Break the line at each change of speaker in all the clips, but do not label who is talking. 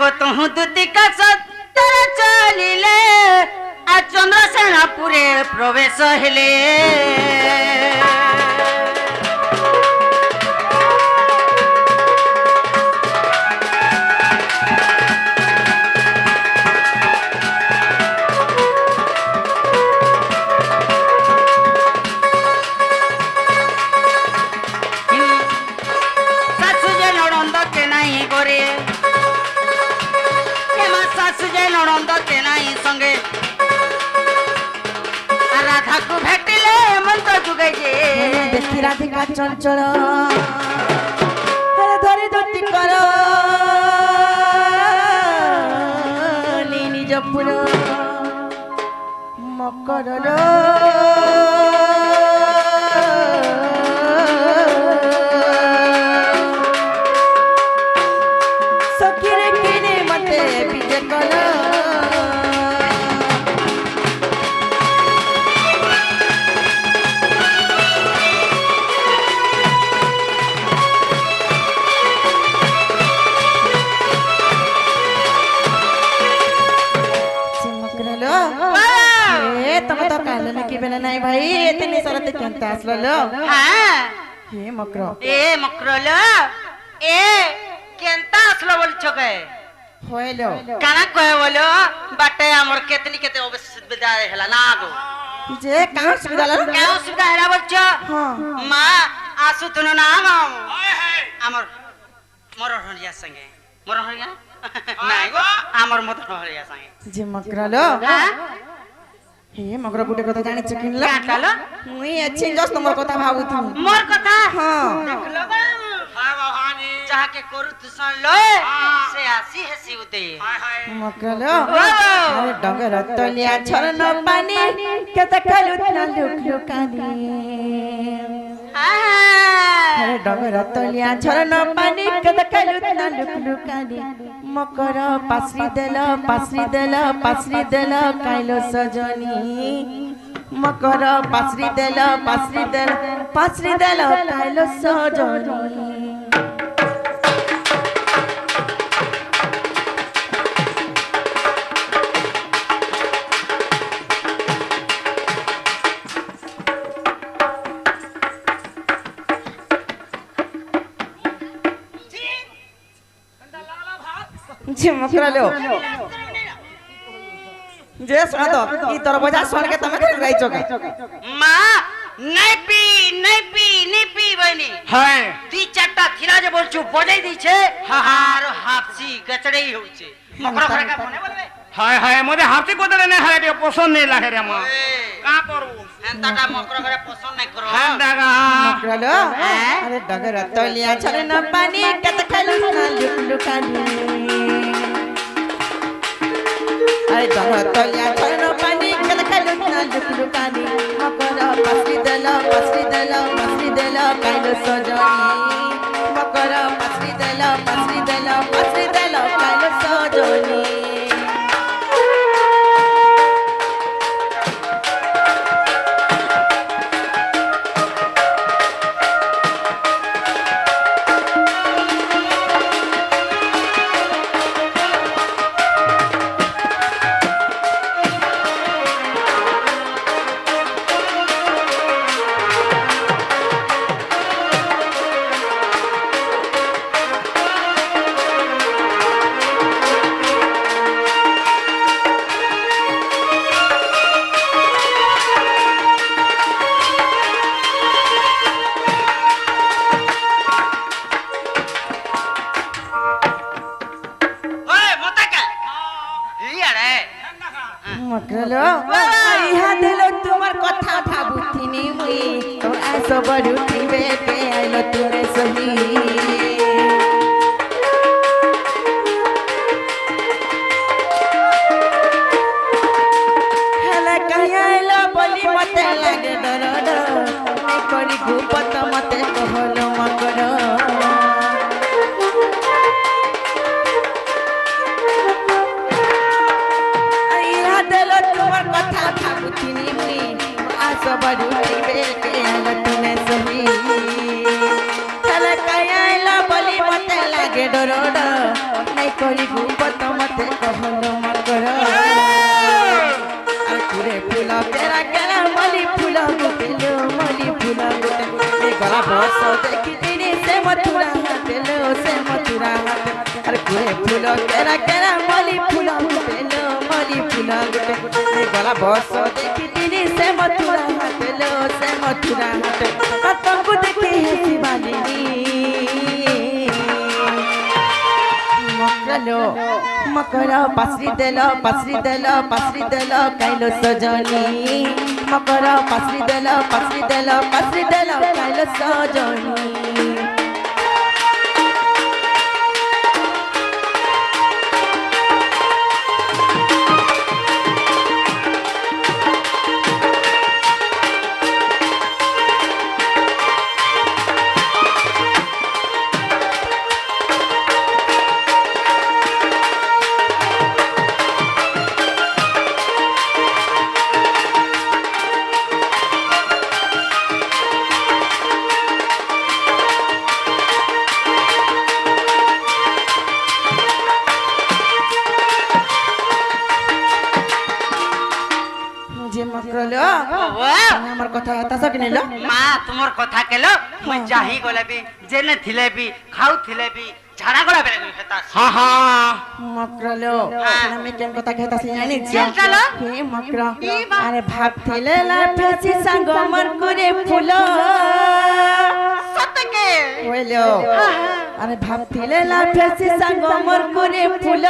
आगो तुहु दुतिका सत्तर चलिले आ चंद्रसेनापुरे प्रवेश हेले ननंद के नाई संगे राधा को भेटिले मन तो जुगे जे
देखी राधिका चंचल धरी धरती कर निज पुर मकर सखीरे किने मते विजय कर नहीं भाई इतनी सरत केंता असलो
हां
हे मकरो
ए केंता असलो बोल छके
होइलो
काना कहे बोलो बाटे हमर केतनी केते सुविधा हैला ना गो
जे का सुविधा ला
का सुविधा हैला बोल छ
हां
मां आसु तनो ना हमर मोर हरिया संगे मोर हरिया नाही गो हमर मत हरिया संगे
जे मकरो
हां
हे मगर गुटे कथा जानि चकिनला
काटलो
मुई अच्छी जस तमर कथा भाबुथि
मोर कथा
हां
देखलो बा हां भवानी चाह के करू तु सुन लो से आसी हसी उते
मकलो अरे डगर तलिया छरन पानी केत कलु न लुक लुकानी अरे डगर तलिया छरन पानी केत कलु न लुक लुकानी मकर पासरी देल काइलो सजनी मकर पासरी देल काइलो सजनी जे मकरा लो जे सुना तो ई तोर बजा सुन के तमे कर रही छोके
मां नहीं पी बनी
हाय
ती चारटा थिरा जे बोल छु बजाई दी छे हार हाफसी गचड़े ही होछे मकरा घर का मने बोलबे
हाय मोदे हाफसी कोदले ने हारे पसंद नहीं लागे रे मां का करू
एंताटा मकरा घरे पसंद नहीं करो
हंदागा
मकरा लो अरे डगर तलिया छरे न पानी कत खलु न लुक लुकानी अरे डगर तलिया छरे न पानी कत खलु न लुक लुकानी मकर पासरी देल काइलो सजनी मकर पासरी देल काइलो सजनी मकरलो इहा दिलो तुमार कथा भाबुथिनी मुई तो आसो बडुथि बेटे आइलो तोरे सही हला कहिया आइलो बोली मते लागे डर नै करी गुपत मते कहलो मकर बडुथि बेटे आइलो तोरे सही हला कहिया आइलो बोली मते लागे डर नै करी गुपत মতে কহলো মকর আর কুড়ে ফুল কেরা কেরা মলি ফুল গুটেলো মলি ফুল গুটে এই গলা বস দেখি দিনি সে মথুরা হাতেলো সে মথুরা হাতে আর কুড়ে ফুল কেরা কেরা মলি ফুল গুটেলো মলি ফুল গুটে এই গলা বস দেখি দিনি সে মথুরা হাতেলো সে মথুরা হাতে তমকু দেখি হেসি বালিনি মকরলো মকর পাসরি দেল কাইলো সজনী মকর পাসরি দেল কাইলো সজনী যে মকরলো আমার কথা তাস কিনিল
মা তোমার কথা কেল মুই চাহি গলে বি জেনে থিলে বি খাউ থিলে বি ঝাড়া গলা বেলে হেতাস
হ্যাঁ হ্যাঁ
মকরলো আমি কেন কথা কইতাছি জানিছ
চলো
হে মকর আরে ভাবছিলে লাফেছি সাঙ্গ মন করে ফুল
সতকে
হইলো আরে ভাবছিলে লাফেছি সাঙ্গ মন করে ফুল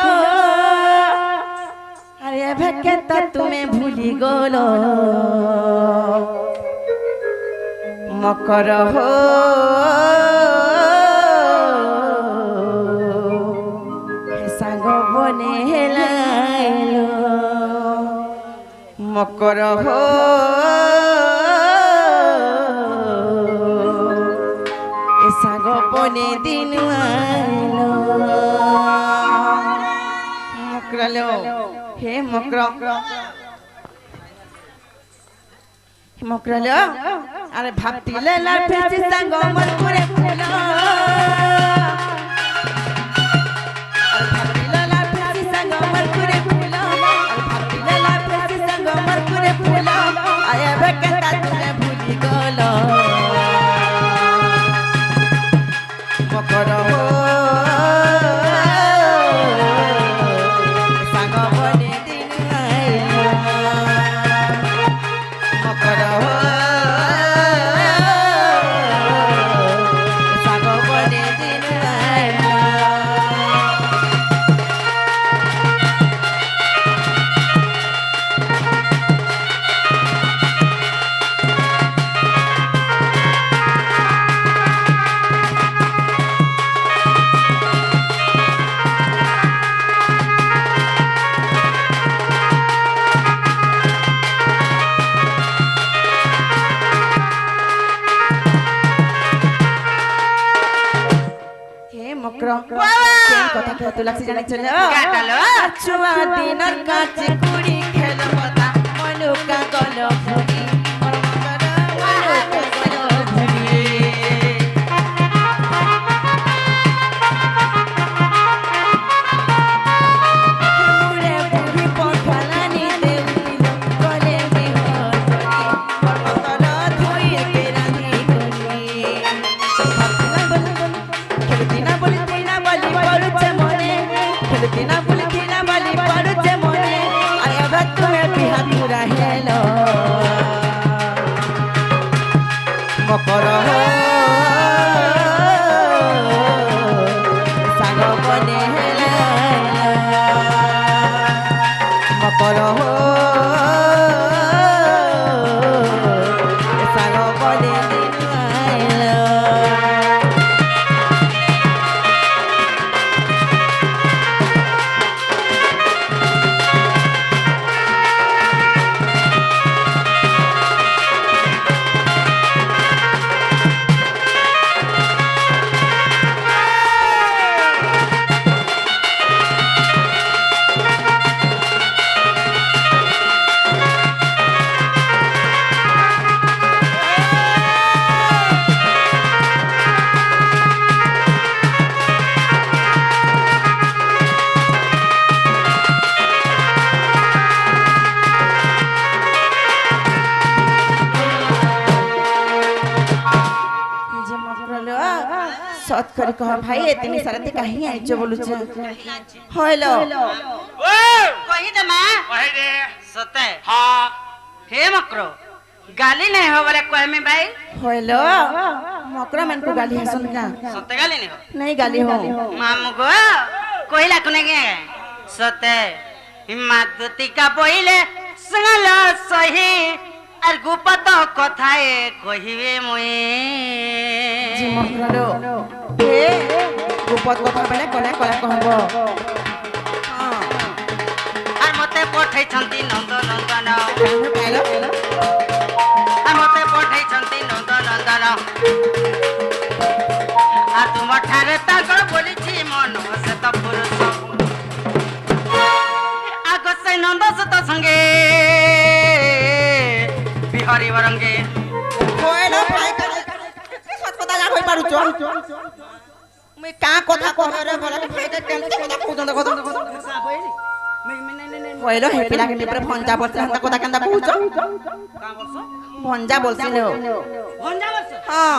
আরে ভেকে তা তুমি ভুলি গলো মকর হো সাঙ্গ বনে হেলাইলো মকর হো সাঙ্গ বনে দিন আইলো মকরলো হে মকরলো আরে ভাবতিলে লাফেছি সাঙ্গ মন করে ফুল আরে ভাবতিলে লাফেছি সাঙ্গ মন করে ফুল আরে ভাবতিলে লাফেছি সাঙ্গ মন করে ফুল আয়া বেকতা তুমি ভুলি গলো মকর হো কথা কে তো লাগছে জানি চলে
কাটালো
ছুয়া দিনর কাছে কুড়ি খেলবতা মনুকা গল ভুলি মকর সাগ বনে মকর সাগ বনে କରି କହ ଭାଇ ଏତିନି ସାରାତି କାହିଁ ଆଇଛ ବୋଲୁଛ ହଇଲୋ
ओ
कही दे मां
कहे दे
सते
हाँ
हे मकरो गाली नहीं हो बोले कहमी भाई
হইলো মকরা মান को गाली हसन का
सते गाली नहीं हो
नहीं गाली हो
मामू गो कोइला कुने गे सते हिम्मती का बोइले संगल सही আর গুপত কথায় কহিবে মুই
জি মকরালো এ গোপত কথা বলে কলে কলে কহব
আর মতে পঠাইছন্তি নন্দ নন্দন
কাইলো
আর মতে পঠাইছন্তি নন্দ নন্দন আর তোমার ঠারে তাকর বলিছি মন সে তো পুরুষ আগ সে নন্দ সত সঙ্গে বিহারি বরঙ্গে
হইলো ভাই সত কথা যা কই পারুছ মুই কা কথা কহে রে বলে ভাই কেমতে কথা কউছন্দ কথা হইলো হে পিলা কে নিপরে ভঞ্জা বলছে হন্তা কথা কেনতা কউছ
কা বলছো
ভঞ্জা বলছিলো
ভঞ্জা বলছো
হ্যাঁ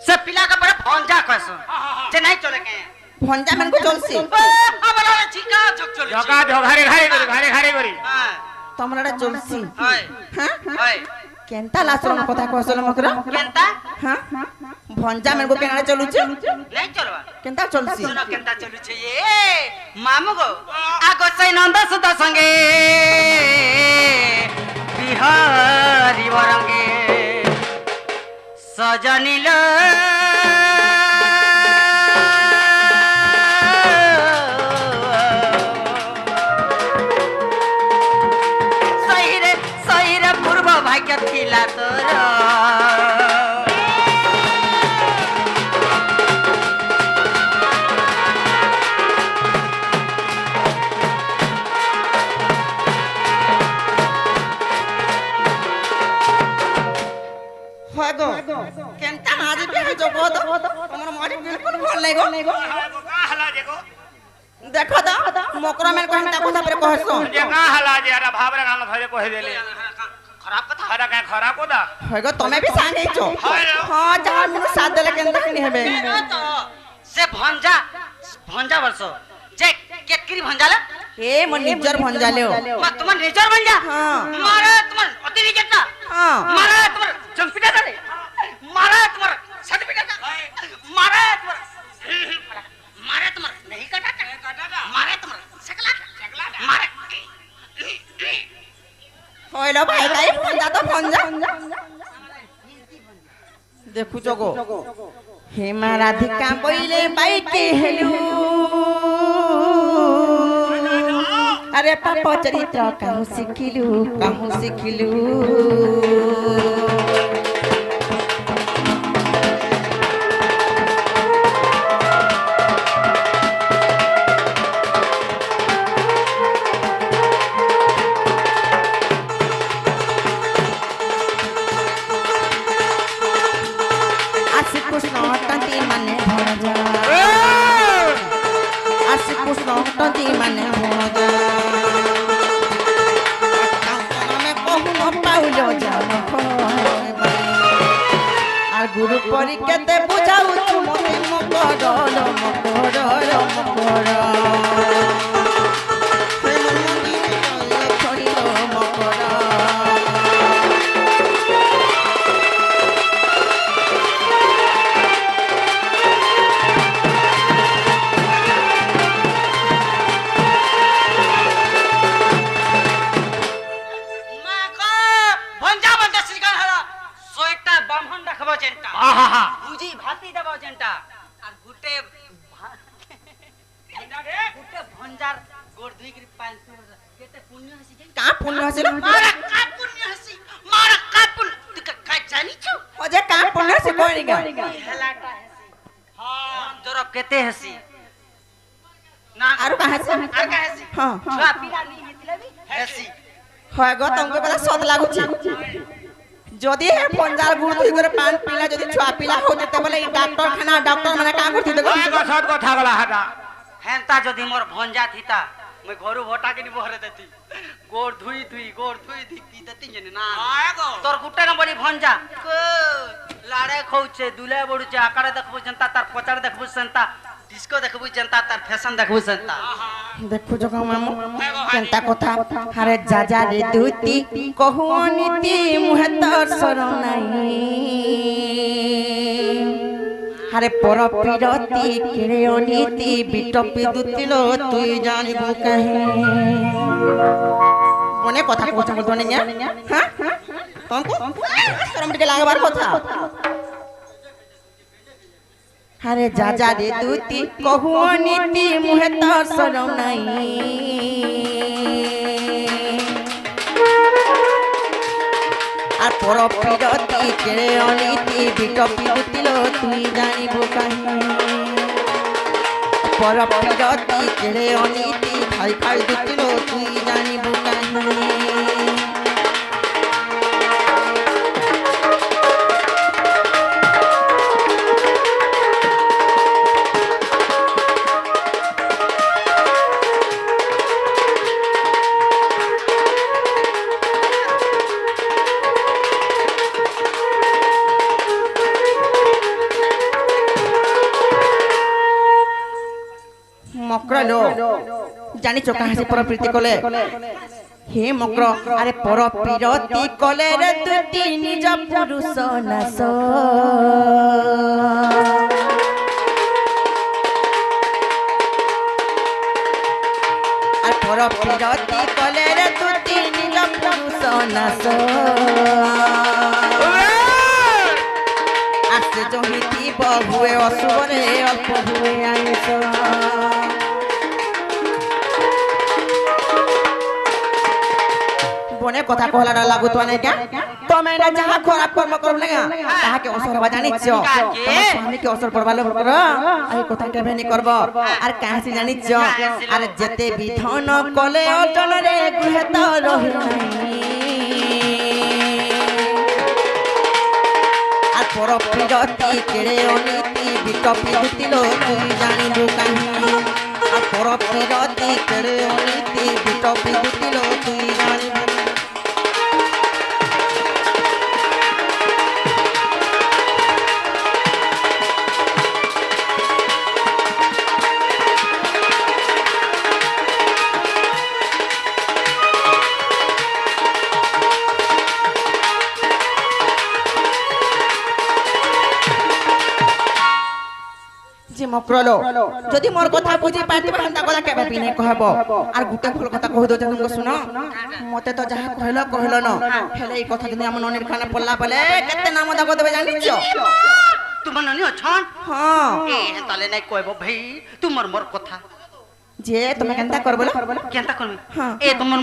সে পিলা কা পরে ভঞ্জা কইছো যে নাই চলে কে
ভঞ্জা মান को চলছি
আমার ঠিকা ঝক চলে
झोका झोघारे घारे घारे करी
হ্যাঁ
তোমরা চলছি
হয়
হ্যাঁ
হয়
কেনতা লাসরম কথা কইছল মকরা
কেনতা
হ্যাঁ ভঞ্জা মান को কেনড়া চলুছ
নাই চলবা
কেনতা চলছি
শুনো কেনতা চলুছে এ মামু গো আগো সেই নন্দ সুত সঙ্গে বিহারি বরঙ্গে সজনিল সহিরে পূর্ব ভাগ্য ଥିଲା তোর
হয় গো কেনতা মাঝে বে জব তো তোমার মারি বিলকুল ভাল নাই গো
का हला जेको
দেখো তো মকরা মান কেনতা কথা পরে কহছ
जे का हला जे अरे भाबरे गान धरे कहे देले
खराब कथा
अरे का खराब कोदा
হয় গো তুমি भी সাঙ্গেছ
হইলো
হ্যাঁ যা মিনু সাথ দেলে কেনতা নি হবে
তো সে ভঞ্জা ভঞ্জা বলছ যে কেতকিরি ভঞ্জালা
এ মো নিজর ভঞ্জালেও
মা তোমার নিজর ভঞ্জা
হ্যাঁ
মারা তোমার অতি নিজরটা
হ্যাঁ
মারা তোমার জংপিটা রে মারা তোমার সার্টিফিকেট মারা তোমার মারা তোমার नहीं काटा मारे তোমার सकला मारे
হইলো ভাই তাই ভঞ্জা তো ভঞ্জা দেখুছ গো হেমা রাধিকা বইলে বাইকে হেলু আরে পাপ চরিত্র কাহু শিখিলু আসি কৃষ্ণ হটন্তি মানে ভজা আসি কৃষ্ণ হটন্তি মানে ভজা আমি কহু ন পাউল জান আর গুরু পরি কেতে বুঝাউছু মতে মকর
মা কো ভঞ্জা বলতে শিকার হলো সোয়েটা ব্রাহ্মণ দেখাবো যেনটা
आहा
বুঝি ভাতি দেবো যেনটা আর গুটে গুটে ভঞ্জার গোড় দুই গরি পাঁচ কেতে পুণ্য হসি যে
কা পুণ্য হছিল
মারা কা পুণ্য হসি মারা কা পুণ্য তুই কা জানিছ
অজে কা পুণ্য হসি কই গা
হেলাটা হসি হ্যাঁ জরব কেতে হসি না
আরো কাহে আছে?
আর কা হসি
হ্যাঁ
ছুয়া পিলা নি হেতিলে বি হসি
হয় গো তমকে বলে সদ লাগুছি যদি হে পঞ্জার গুড় ধুই করে পান পিলা যদি ছুয়া পিলা হতে তে বলে ডাক্তার খানা ডাক্তার মানে কা করতে দেখো
काय को सद को थागला हटा
হেনতা যদি মোর ভঞ্জা থিতা मैं घरू भटा के बहरे देती गोड़ धुई धुई की देती जने ना तोर गुटे ना बड़ी भंजा लाड़े खौचे दुले बडुचे आकारे देखबु जनता तार पचाड़ देखबु संता डिस्को देखबु जनता तार फैशन देखबु संता
देखु जगा मामू केनता कथा हारे जाजा रे दुती कहू नीति मुहे तोर सरम नाही हारे पर पिरती किरे अनीति बिटपी दुतिलो तुई जानिबु कहे मने कथा कोच बोल तो नहीं हां तुमको शरम टिके लागबार कथा हारे जाजा रे दुती कहू नीति मुहे तोर सरम नाही আর পর পিরতি কেড়ে অনীতি বিটপি দুতিল তুই জানিবু কাহি পর পিরতি কেড়ে অনীতি খাই খাই দুতিল তুই জানিবু কাহি মক্রলো জানিছ কাহাসি পর প্রীতি কলে হে মক্র আরে পর পিরতি কলে রে দুটি নিজ পুরুষ নাশ আর পর পিরতি কলে রে দুটি নিজ পুরুষ নাশ আসে জহিতি বহুয়ে অশুভরে অল্প হুয়ে আইস বনে কথা কহলা লাগু তো নাই কে তুমি না যাহা খারাপ কর্ম করলে তাহাকে অসর হবা জানিছ তোমার স্বামীকে অসর পড়বা লোক কর এই কথা কেবে নি করব আর কাহাসি জানিছ আর যেতে বিধান কলে অর্জন রে গুহে তো রহি আর পর পিরতি কেড়ে অনীতি বিটপি দুতিল তুই জানিবু কাহি আর পর পিরতি কেড়ে অনীতি বিটপি দুতিল তুই জানিবু মক্রলো যদি মোর কথা বুঝি পাইতিবা হেন্তা কথা কেবে বিনে কহব আর গুটে ফুল কথা কই দো তুমি শুনো মতে তো যাহা কহিল ন হেলে এই কথা যদি আমন ননির খানে পড়লা বলে কেতে নাম দাগ দেবে জানিছ
তোমার ননি অছন
হ্যাঁ
এ তালে নাই কইব ভাই তোমার মোর কথা
যে তুমি কেনতা করব না
কেনতা করবি এ তোমার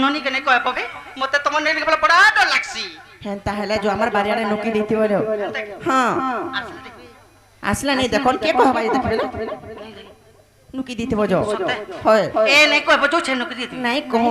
ননি কেনে কইব ভাই মতে তোমার ননি বলে বড় ডর লাগছি
হেনতা হেলে जो আমার বাড়িয়ারে নকি দিতি বলো হ্যাঁ আসলে নেই দেখুন কে কহবা এই দেখবে নুকি দিতে বজো হয়
এ নাই কইব जो छे नुकी दिती
নাই কহ